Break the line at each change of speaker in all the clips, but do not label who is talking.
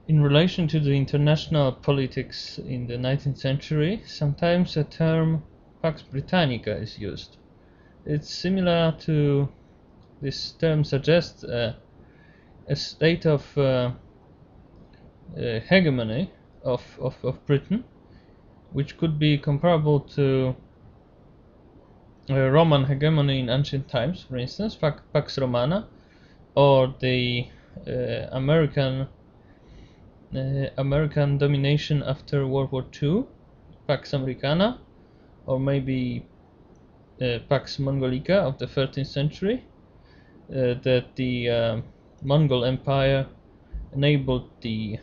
In relation to the international politics in the 19th century, sometimes the term Pax Britannica is used. It's similar to this term suggests a state of hegemony of Britain, which could be comparable to Roman hegemony in ancient times, for instance, Pax Romana, or the American domination after World War II, Pax Americana, or maybe Pax Mongolica of the 13th century, that the Mongol Empire enabled the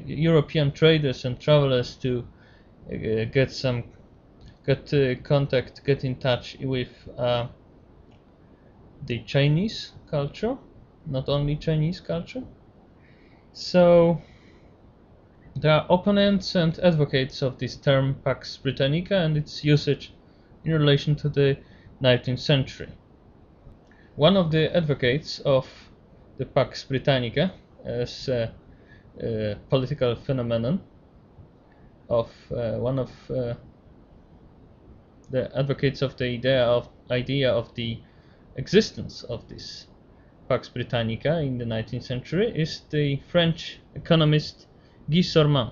European traders and travelers to get contact, get in touch with the Chinese culture, not only Chinese culture. So there are opponents and advocates of this term Pax Britannica and its usage in relation to the 19th century. One of the advocates of the Pax Britannica as a political phenomenon, of one of the advocates of the idea of the existence of this Pax Britannica in the 19th century is the French economist Guy Sorman,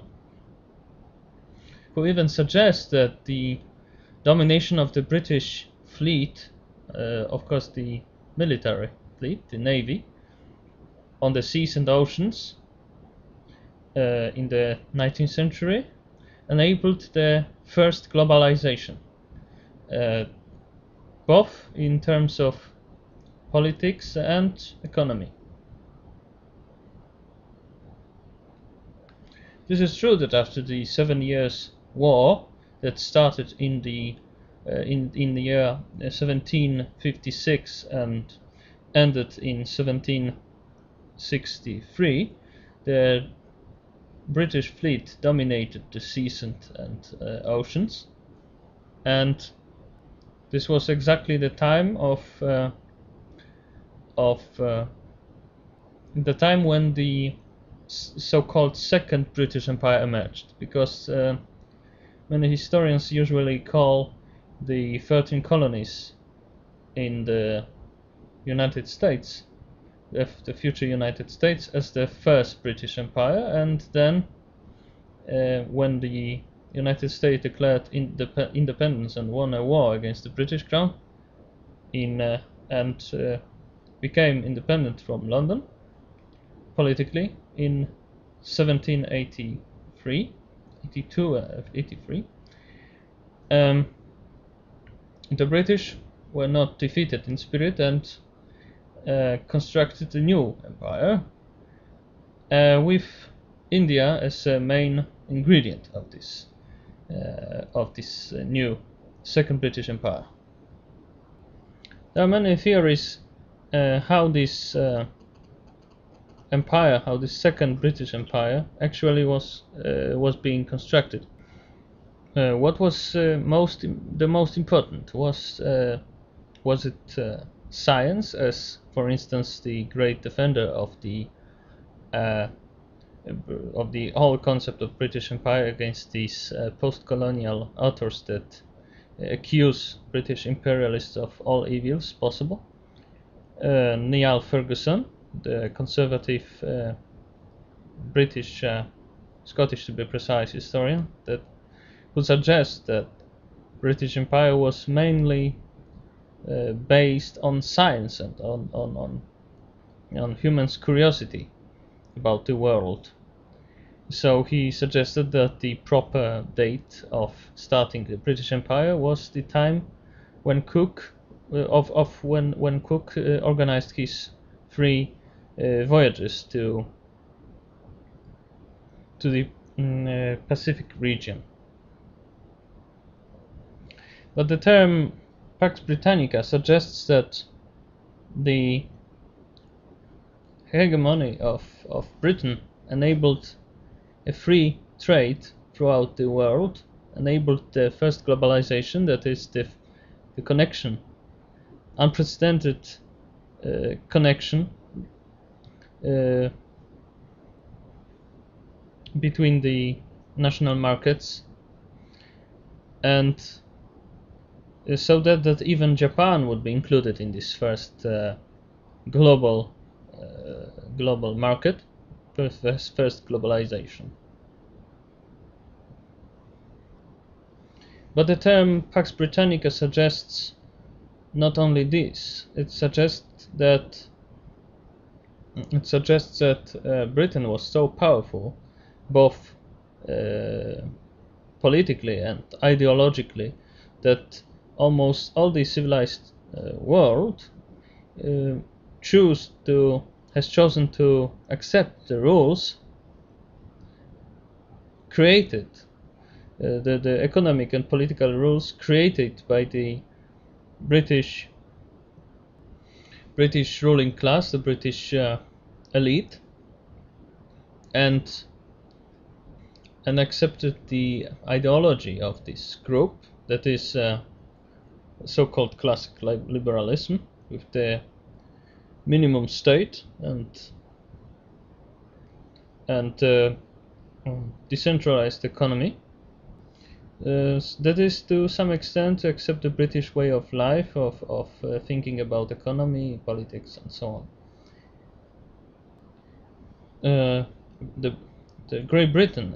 who even suggests that the domination of the British fleet, of course the military fleet, the navy, on the seas and oceans in the 19th century enabled the first globalization, both in terms of politics and economy. This is true that after the 7 Years' War that started in the year 1756 and ended in 1763, the British fleet dominated the seas and oceans, and this was exactly the time the time when the so-called Second British Empire emerged, because many historians usually call the 13 colonies in the United States, the future United States, as the first British Empire, and then when the United States declared independence and won a war against the British Crown and became independent from London politically in 1783, the British were not defeated in spirit and constructed a new empire with India as a main ingredient of this new Second British Empire. There are many theories how this empire, how this Second British Empire actually was being constructed. What was the most important? Was it science, as for instance the great defender of the whole concept of British Empire against these post-colonial authors that accuse British imperialists of all evils possible? Niall Ferguson, the conservative British, Scottish to be precise, historian, who suggests that British Empire was mainly based on science and on humans' curiosity about the world. So he suggested that the proper date of starting the British Empire was the time when Cook when Cook organized his 3 voyages to the Pacific region. But the term Pax Britannica suggests that the hegemony of Britain enabled a free trade throughout the world, enabled the first globalization, that is the connection, unprecedented connection between the national markets, and so that even Japan would be included in this first global global market, first globalization. But the term Pax Britannica suggests not only this; it suggests that Britain was so powerful, both politically and ideologically, that almost all the civilized world has chosen to accept the rules created, the economic and political rules created by the British ruling class, the British elite, and accepted the ideology of this group, that is so-called classic liberalism, with the minimum state and decentralized economy. That is to some extent to accept the British way of life, of thinking about economy, politics, and so on. The Great Britain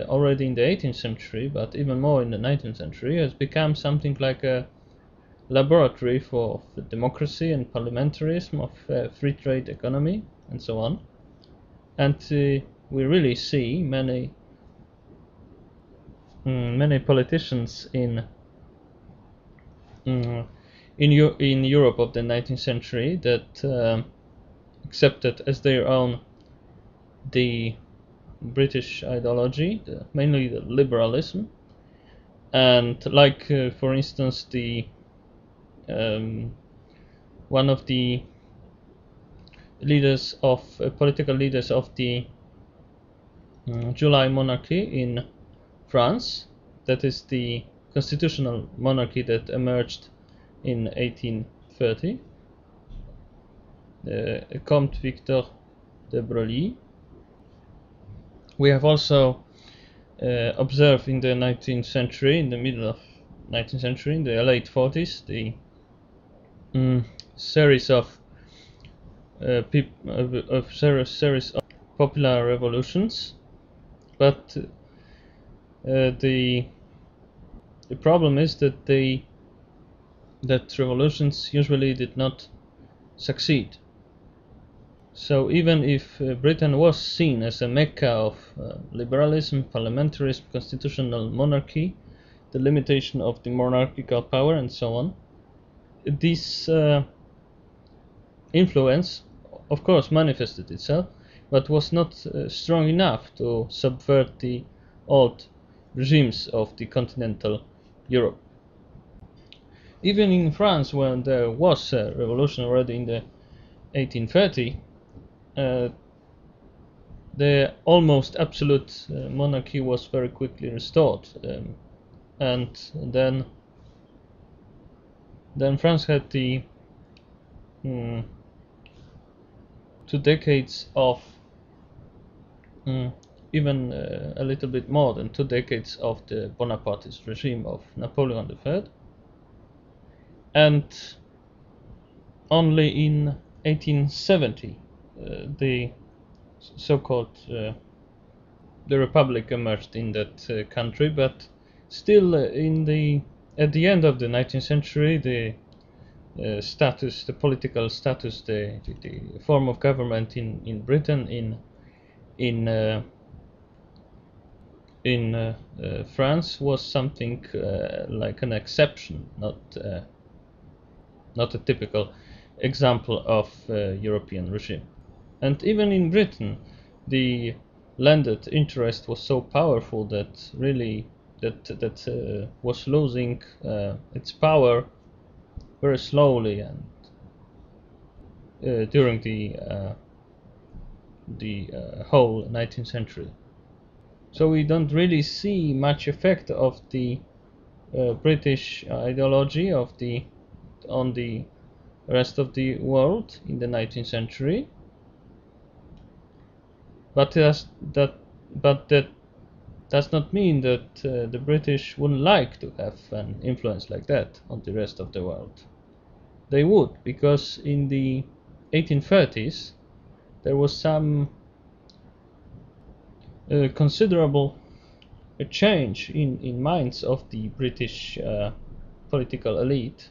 already in the 18th century, but even more in the 19th century, has become something like a laboratory for democracy and parliamentarism, of free trade economy, and so on. And we really see many politicians in Europe of the 19th century that accepted as their own the British ideology, mainly the liberalism, and for instance, the one of the political leaders of the July monarchy in France, that is the constitutional monarchy that emerged in 1830, Comte Victor de Broglie. We have also observed in the 19th century, in the middle of 19th century, in the late 40s, the series of popular revolutions, but the problem is that revolutions usually did not succeed. So even if Britain was seen as a mecca of liberalism, parliamentarism, constitutional monarchy, the limitation of the monarchical power, and so on, this influence, of course, manifested itself, but was not strong enough to subvert the old regimes of the continental Europe. Even in France, when there was a revolution already in the 1830, the almost absolute monarchy was very quickly restored, and then France had the 2 decades of even a little bit more than 2 decades of the Bonapartist regime of Napoleon III, and only in 1870 the so-called the Republic emerged in that country. But still, at the end of the 19th century, the political status, the form of government in Britain, in France, was something like an exception, not a typical example of European regime. And even in Britain, the landed interest was so powerful that really that was losing its power very slowly, and during the whole 19th century. So we don't really see much effect of the British ideology on the rest of the world in the 19th century. But but that does not mean that the British wouldn't like to have an influence like that on the rest of the world. They would, because in the 1830s there was some considerable change in minds of the British political elite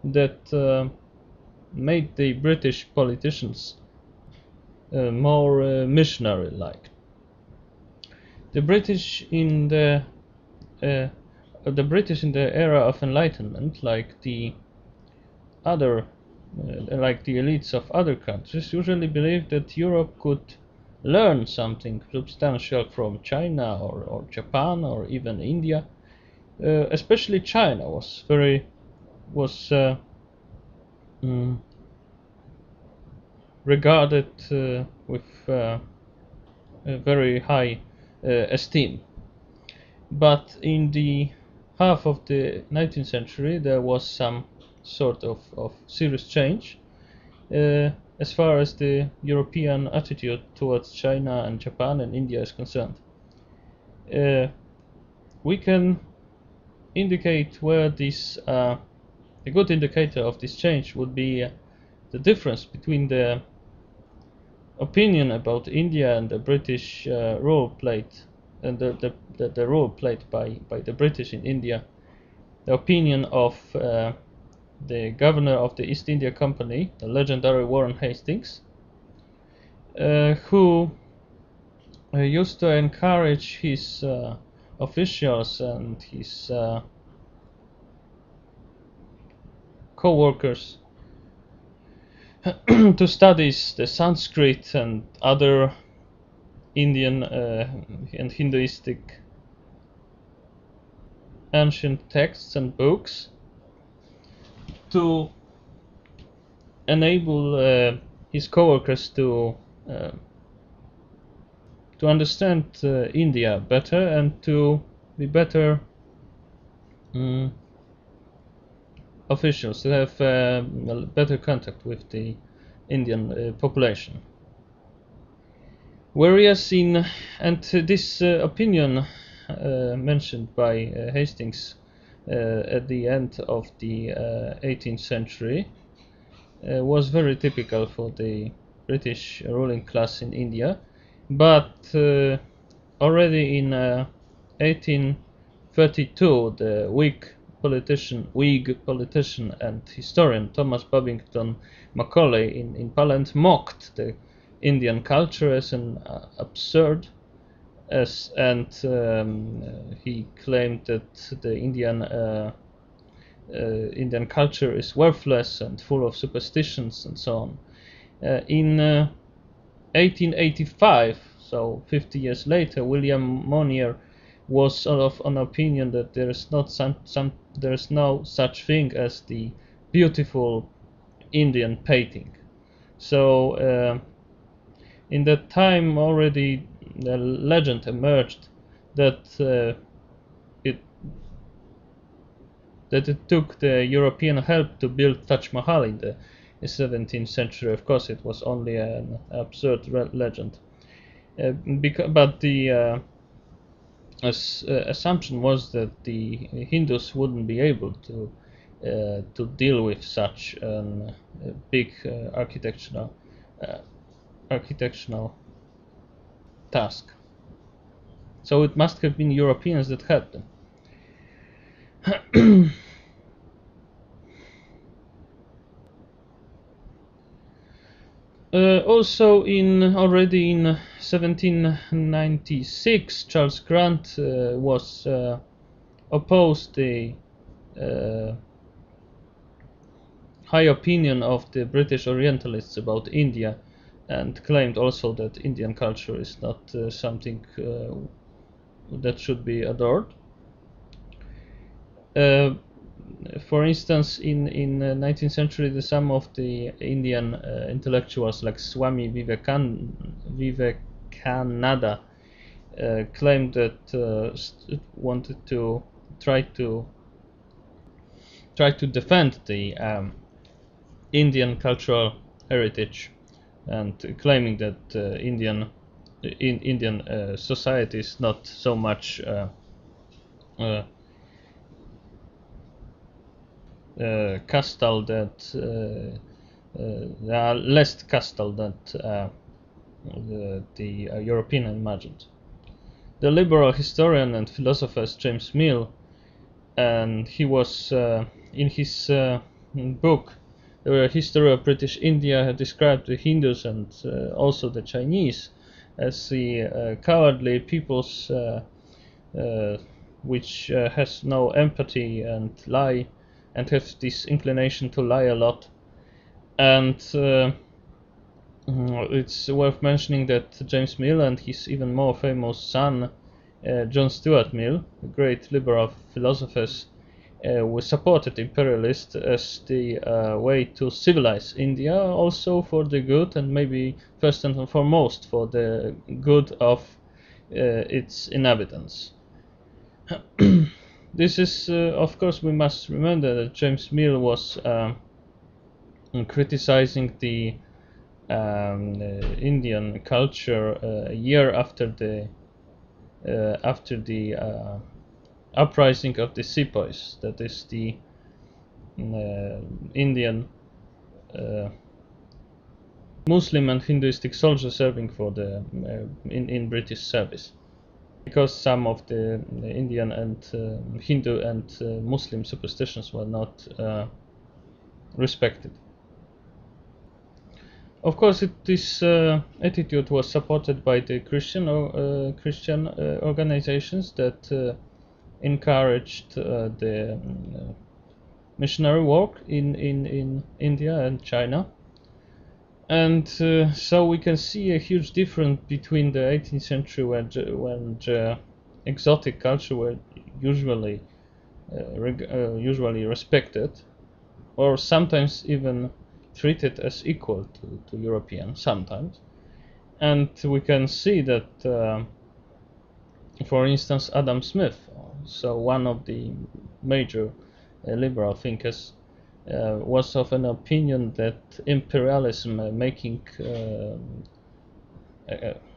that made the British politicians more missionary-like. The British in the British in the era of Enlightenment, like the elites of other countries, usually believed that Europe could learn something substantial from China or Japan or even India. Especially China was regarded with a very high esteem. But in the half of the 19th century there was some sort of serious change as far as the European attitude towards China and Japan and India is concerned. We can indicate where this a good indicator of this change would be the difference between the opinion about India and the British role played and the role played by the British in India. The opinion of the governor of the East India Company, the legendary Warren Hastings, who used to encourage his officials and his co-workers to study the Sanskrit and other Indian and Hinduistic ancient texts and books to enable his co-workers to understand India better and to be better officials, to have better contact with the Indian population. Whereas this opinion mentioned by Hastings at the end of the 18th century was very typical for the British ruling class in India, but already in 1832 the Whig politician and historian Thomas Babington Macaulay in Parliament mocked the Indian culture as an absurd, and he claimed that the Indian culture is worthless and full of superstitions and so on. In 1885, so 50 years later, William Monier was of an opinion that there is no such thing as the beautiful Indian painting. So in that time already the legend emerged that it took the European help to build Taj Mahal in the 17th century. Of course, it was only an absurd legend, but the assumption was that the Hindus wouldn't be able to deal with such a big architectural task. So it must have been Europeans that helped them. Also, already in 1796, Charles Grant was opposed the high opinion of the British Orientalists about India, and claimed also that Indian culture is not something that should be adored. For instance, in 19th century, some of the Indian intellectuals like Swami Vivekananda claimed that wanted to try to defend the Indian cultural heritage, and claiming that Indian in Indian society is not so much castal that they are less castal than the European imagined. The liberal historian and philosopher James Mill, and he was in his book The History of British India, had described the Hindus and also the Chinese as the cowardly peoples which has no empathy and lie and have this inclination to lie a lot. And it's worth mentioning that James Mill and his even more famous son John Stuart Mill, the great liberal philosophers, were supported imperialists as the way to civilize India, also for the good and maybe first and foremost for the good of its inhabitants. This is, of course, we must remember that James Mill was criticizing the Indian culture a year after the uprising of the sepoys, that is the Indian Muslim and Hinduistic soldiers serving for the in British service, because some of the Indian and Hindu and Muslim superstitions were not respected. Of course, this attitude was supported by the Christian organizations that encouraged the missionary work in India and China. And so we can see a huge difference between the 18th century when the exotic culture were usually respected, or sometimes even treated as equal to European sometimes. And we can see that, for instance, Adam Smith, so one of the major liberal thinkers, was of an opinion that imperialism,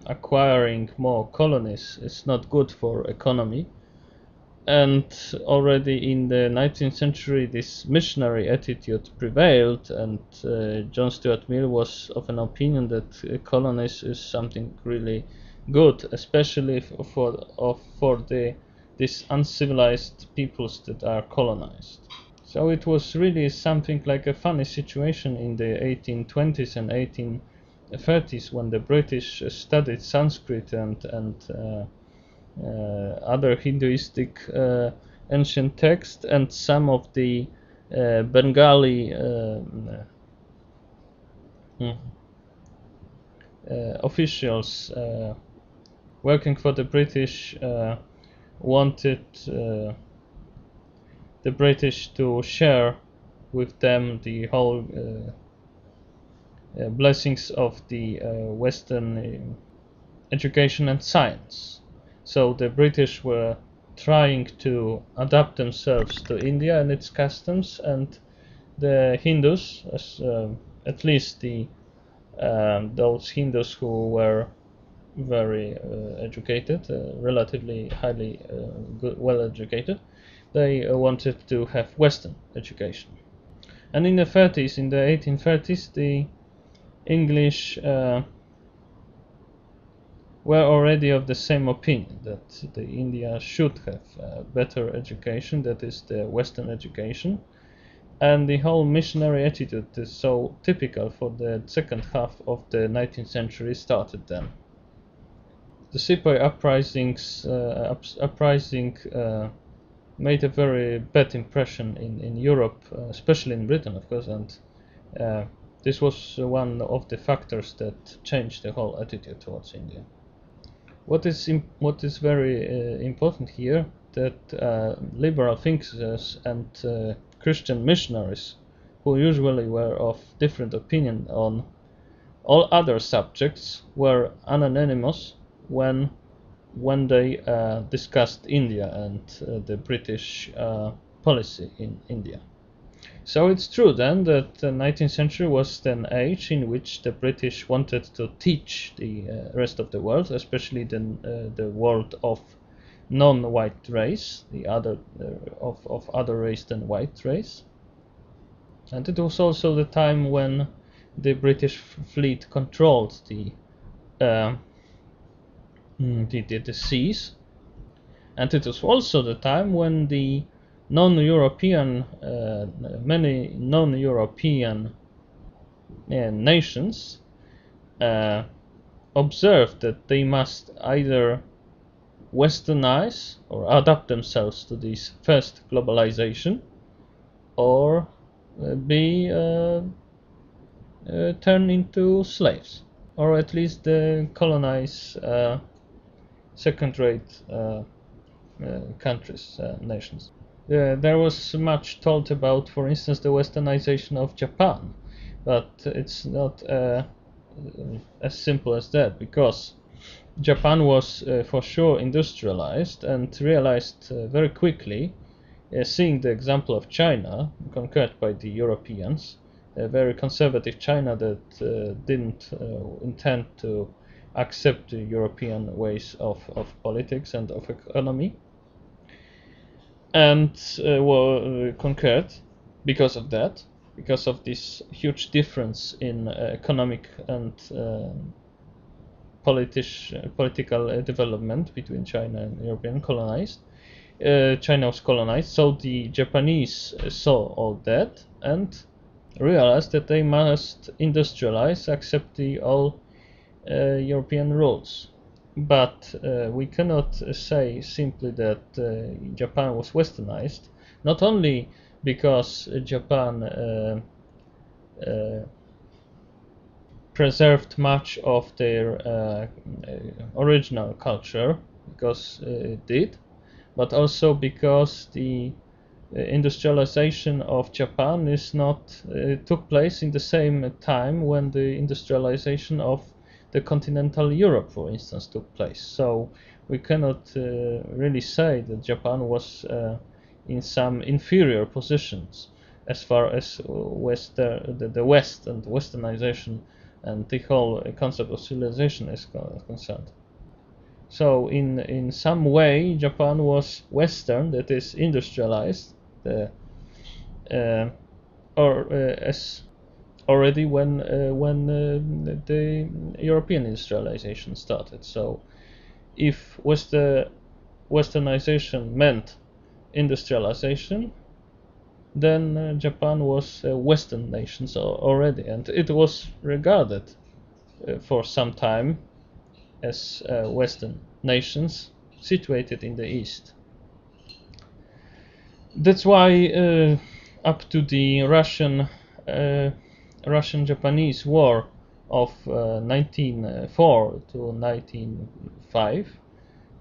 acquiring more colonies, is not good for economy. And already in the 19th century this missionary attitude prevailed, and John Stuart Mill was of an opinion that colonies is something really good, especially for these uncivilized peoples that are colonized. So it was really something like a funny situation in the 1820s and 1830s when the British studied Sanskrit and other Hinduistic ancient texts, and some of the Bengali officials working for the British wanted the British to share with them the whole blessings of the Western education and science. So the British were trying to adapt themselves to India and its customs, and the Hindus, at least those Hindus who were very educated, relatively highly well educated, they wanted to have Western education. And in the 1830s, the English were already of the same opinion, that the India should have better education, that is the Western education. And the whole missionary attitude is so typical for the second half of the 19th century started then. The Sepoy uprising made a very bad impression in Europe, especially in Britain, of course, and this was one of the factors that changed the whole attitude towards India. What is very important here, that liberal thinkers and Christian missionaries, who usually were of different opinion on all other subjects, were unanimous when they discussed India and the British policy in India. So it's true then that the 19th century was an age in which the British wanted to teach the rest of the world, especially the world of non-white race, the other of other race than white race. And it was also the time when the British fleet controlled uh, the seas, and it was also the time when the non-European, many non-European nations observed that they must either westernize or adapt themselves to this first globalization, or be turned into slaves, or at least colonize second-rate countries, nations. There was much told about, for instance, the westernization of Japan, but it's not as simple as that, because Japan was for sure industrialized and realized very quickly, seeing the example of China conquered by the Europeans, a very conservative China that didn't intend to accept the European ways of politics and of economy, and were conquered because of that, because of this huge difference in economic and political development between China and European colonized. China was colonized, so the Japanese saw all that and realized that they must industrialize, accept the all European rules. But we cannot say simply that Japan was westernized, not only because Japan preserved much of their original culture, because it did, but also because the industrialization of Japan is not took place in the same time when the industrialization of the continental Europe, for instance, took place. So we cannot really say that Japan was in some inferior positions as far as the West and westernization and the whole concept of civilization is concerned. So in some way Japan was Western, that is industrialized, as already when the European industrialization started. So if westernization meant industrialization, then Japan was a Western nation already, and it was regarded for some time as Western nations situated in the East. That's why up to the Russian-Japanese War of 1904 to 1905,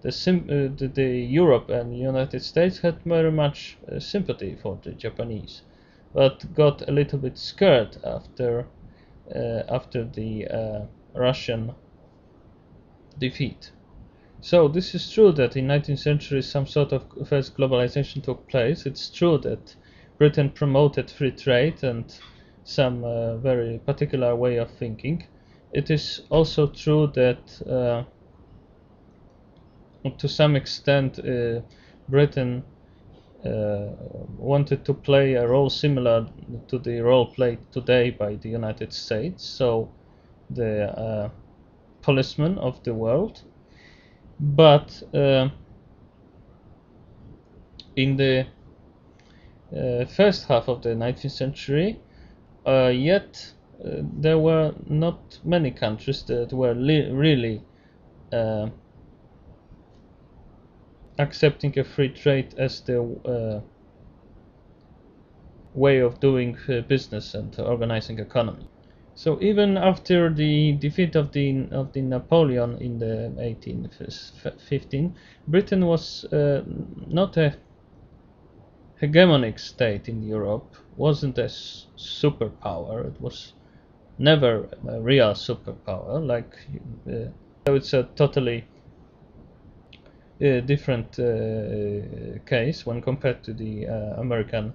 the Europe and the United States had very much sympathy for the Japanese, but got a little bit scared after the Russian defeat. So this is true that in 19th century some sort of first globalization took place. It's true that Britain promoted free trade and some very particular way of thinking. It is also true that to some extent Britain wanted to play a role similar to the role played today by the United States, so the policeman of the world. But in the first half of the 19th century, yet there were not many countries that were really accepting a free trade as the way of doing business and organizing economy. So even after the defeat of the Napoleon in the 1815, Britain was not a hegemonic state in Europe, wasn't a superpower. It was never a real superpower. So it's a totally different case when compared to the American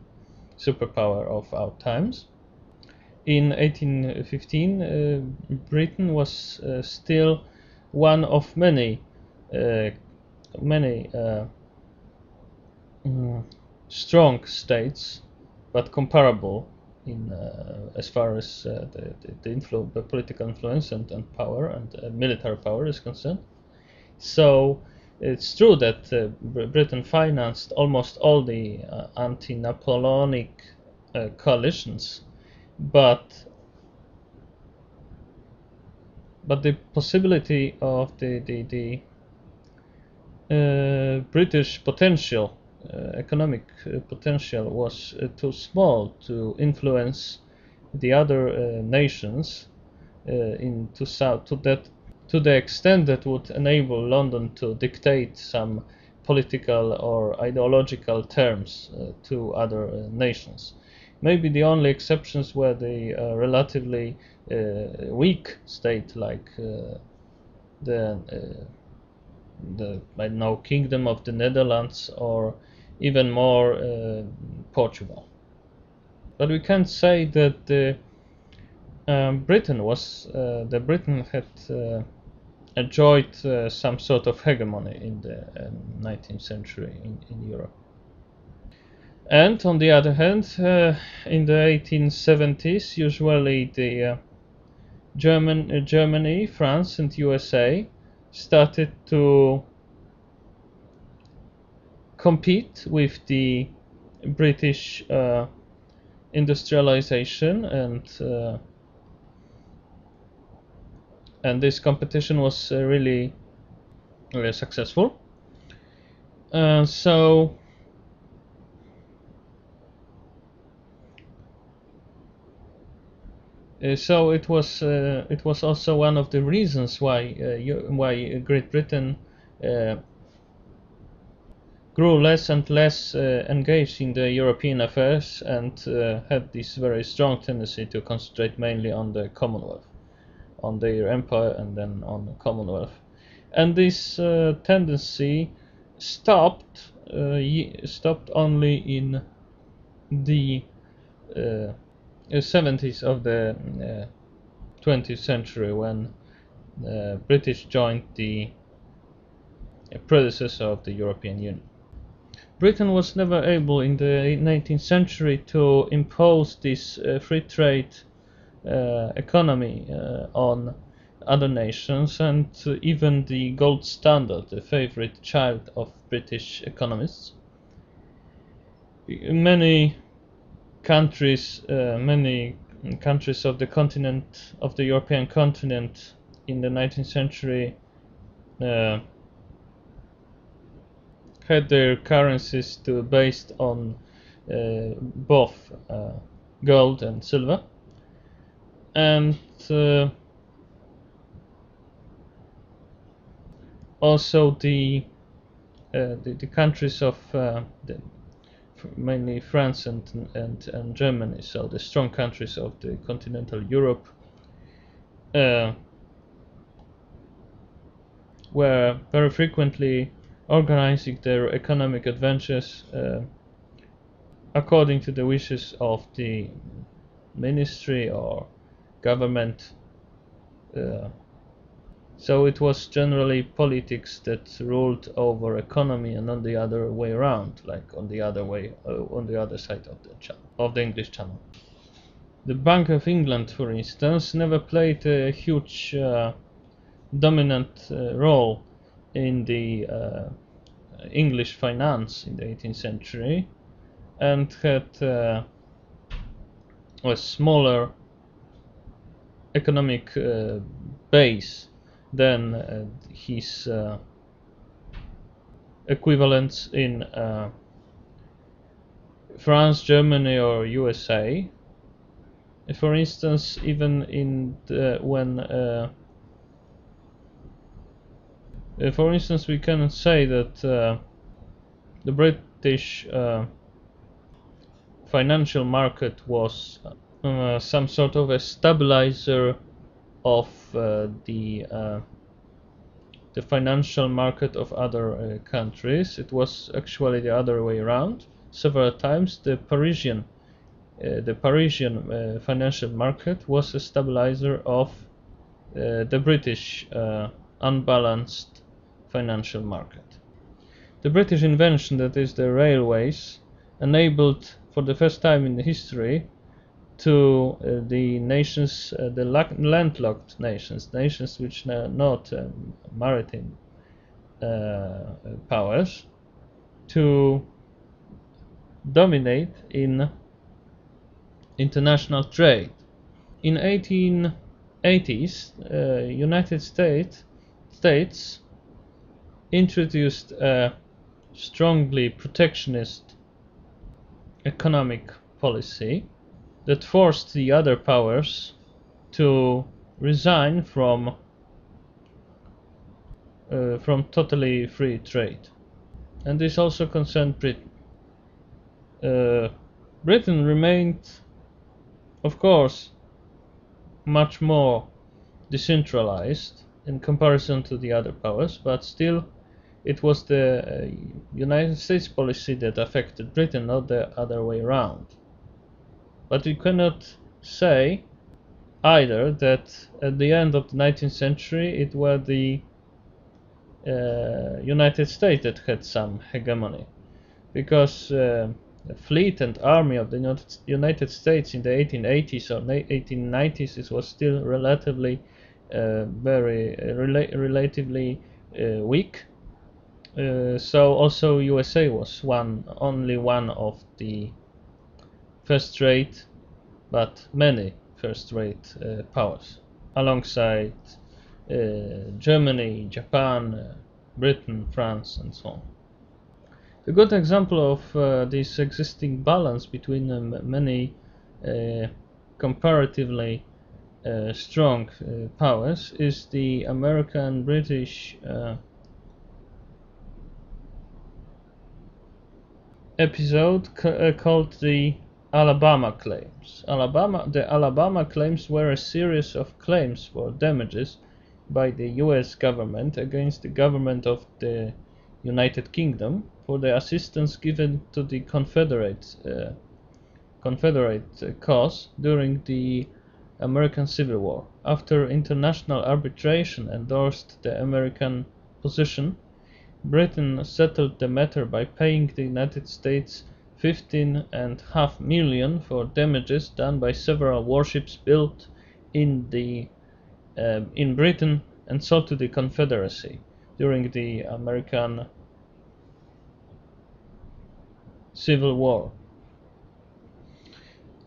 superpower of our times. In 1815, Britain was still one of many uh, many strong states, but comparable in as far as the political influence and power and military power is concerned. So it's true that Britain financed almost all the anti-Napoleonic coalitions, but the possibility of the British potential, economic potential, was too small to influence the other nations into south to the extent that would enable London to dictate some political or ideological terms to other nations. Maybe the only exceptions were the relatively weak state like the I don't know, Kingdom of the Netherlands, or even more Portugal. But we can't say that Britain had enjoyed some sort of hegemony in the 19th century in Europe. And on the other hand, in the 1870s, usually the Germany, France, and USA started to compete with the British industrialization, and this competition was really successful. So it was also one of the reasons why Great Britain grew less and less engaged in the European affairs and had this very strong tendency to concentrate mainly on the Commonwealth, on their empire and then on the Commonwealth. And this tendency stopped only in the 70s of the 20th century, when British joined the predecessor of the European Union. Britain was never able in the 19th century to impose this free trade economy on other nations, and even the gold standard, the favorite child of British economists. Many countries of the continent, of the European continent, in the 19th century had their currencies based on both gold and silver, and also the countries of mainly France and Germany, so the strong countries of the continental Europe, were very frequently organizing their economic adventures according to the wishes of the ministry or government. So it was generally politics that ruled over economy, and not the other way around, like on the other side of the English Channel. The Bank of England, for instance, never played a huge dominant role in the English finance in the 18th century, and had a smaller economic base than his equivalents in France, Germany, or USA. For instance, even for instance, we can say that the British financial market was some sort of a stabilizer of the financial market of other countries. It was actually the other way around. Several times the Parisian the Parisian financial market was a stabilizer of the British unbalanced financial market. The British invention, that is the railways, enabled for the first time in history to the nations, the landlocked nations, nations which are not maritime powers, to dominate in international trade. In 1880s, United States introduced a strongly protectionist economic policy that forced the other powers to resign from totally free trade, and this also concerned Britain. Britain remained, of course, much more decentralized in comparison to the other powers, but still it was the United States policy that affected Britain, not the other way around. But we cannot say either that at the end of the 19th century it were the United States that had some hegemony, because the fleet and army of the United States in the 1880s or 1890s it was still relatively relatively weak. So also USA was only one of the first-rate, but many first-rate powers, alongside Germany, Japan, Britain, France, and so on. A good example of this existing balance between many comparatively strong powers is the American-British episode called the Alabama claims. The Alabama claims were a series of claims for damages by the US government against the government of the United Kingdom for the assistance given to the Confederate cause during the American Civil War. After international arbitration endorsed the American position, Britain settled the matter by paying the United States $15.5 million for damages done by several warships built in Britain and sold to the Confederacy during the American Civil War.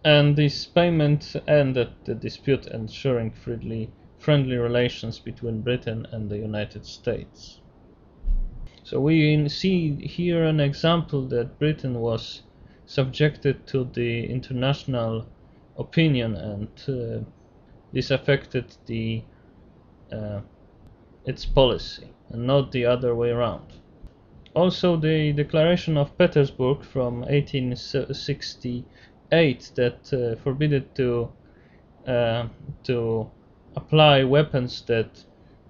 And this payment ended the dispute, ensuring friendly relations between Britain and the United States. So we see here an example that Britain was subjected to the international opinion, and this affected its policy, and not the other way around. Also, the Declaration of Petersburg from 1868 that forbade to apply weapons that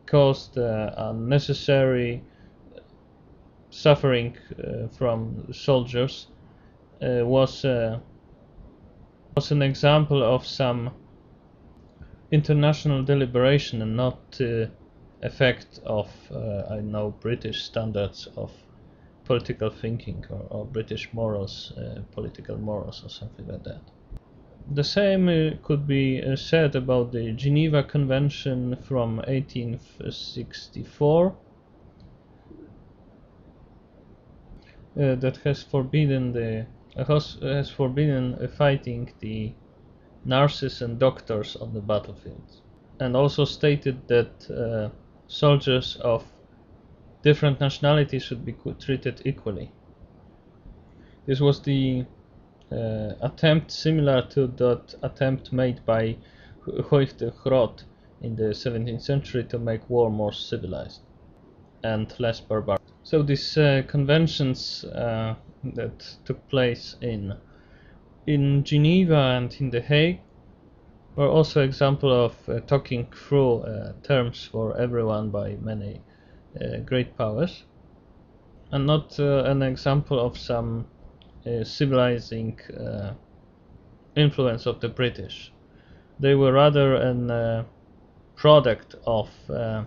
caused unnecessary suffering from soldiers was an example of some international deliberation and not effect of British standards of political thinking or British morals, political morals or something like that. The same could be said about the Geneva Convention from 1864 that has forbidden fighting the nurses and doctors on the battlefield, and also stated that soldiers of different nationalities should be treated equally. This was the attempt similar to that attempt made by Huig de Groot in the 17th century to make war more civilized and less barbaric. So these conventions that took place in Geneva and in The Hague were also example of talking through terms for everyone by many great powers, and not an example of some civilizing influence of the British. They were rather a product of a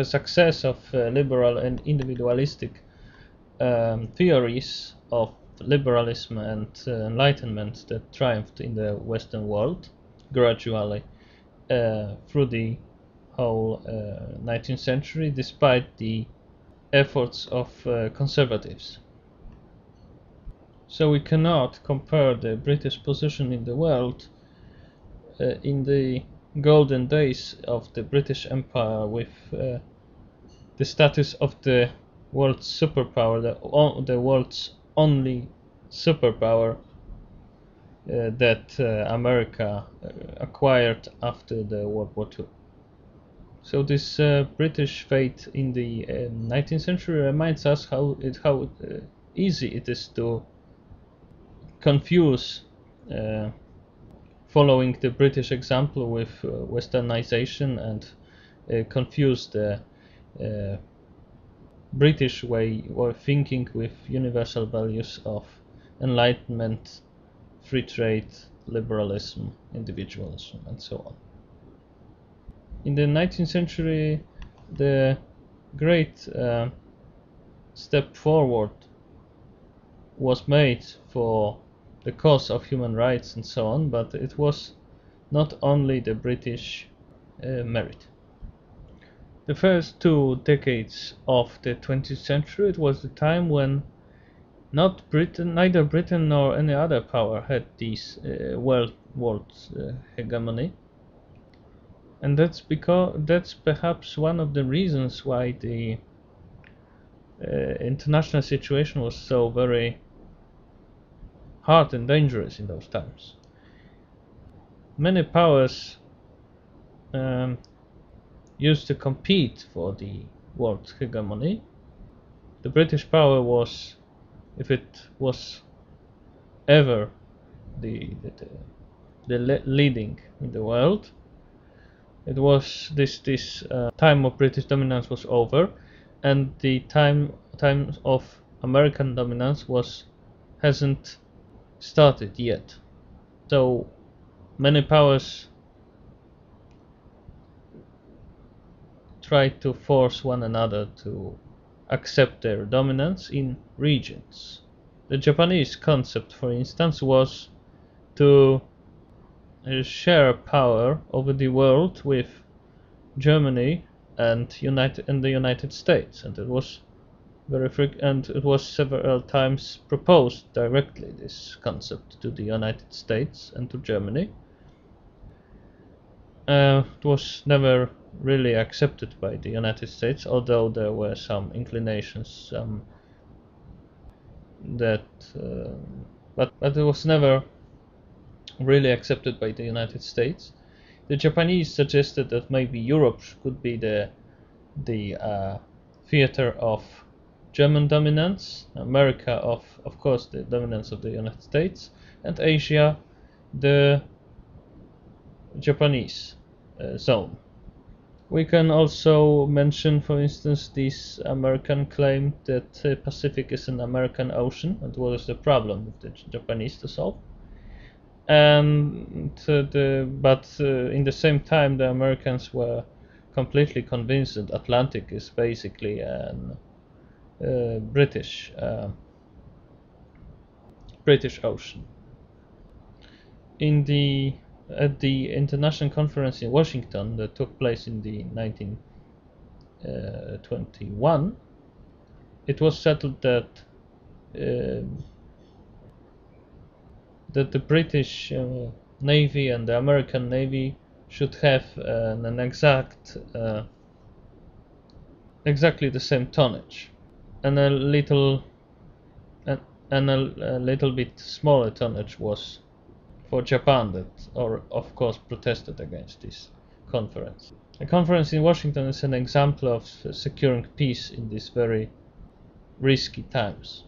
success of liberal and individualistic theories of liberalism and enlightenment that triumphed in the Western world gradually through the whole 19th century, despite the efforts of conservatives. So we cannot compare the British position in the world in the golden days of the British Empire with the status of the world's superpower, the world's only superpower that America acquired after the World War II. So this British fate in the 19th century reminds us how easy it is to confuse following the British example with westernization and confuse the British way of thinking with universal values of enlightenment, free trade, liberalism, individualism, and so on. In the 19th century, the great step forward was made for the cause of human rights and so on, but it was not only the British merit. The first 2 decades of the 20th century, it was the time when neither Britain nor any other power had this world hegemony, and that's perhaps one of the reasons why the international situation was so very hard and dangerous in those times. Many powers used to compete for the world hegemony. The British power was, if it was ever the leading in the world, it was this time of British dominance was over, and the time of American dominance hasn't started yet. So many powers try to force one another to accept their dominance in regions. The Japanese concept, for instance, was to share power over the world with Germany and the United States, and it was it was several times proposed directly, this concept, to the United States and to Germany. It was never really accepted by the United States, although there were some inclinations but it was never really accepted by the United States. The Japanese suggested that maybe Europe could be the theater of German dominance, America of course the dominance of the United States, and Asia the Japanese zone. We can also mention, for instance, this American claim that the Pacific is an American ocean, and what is the problem with the Japanese to solve. And but in the same time, the Americans were completely convinced that Atlantic is basically an British ocean. At the international conference in Washington that took place in the 1921, it was settled that the British Navy and the American Navy should have an exactly the same tonnage, and a little bit smaller tonnage was for Japan, that of course protested against this conference. The conference in Washington is an example of securing peace in these very risky times.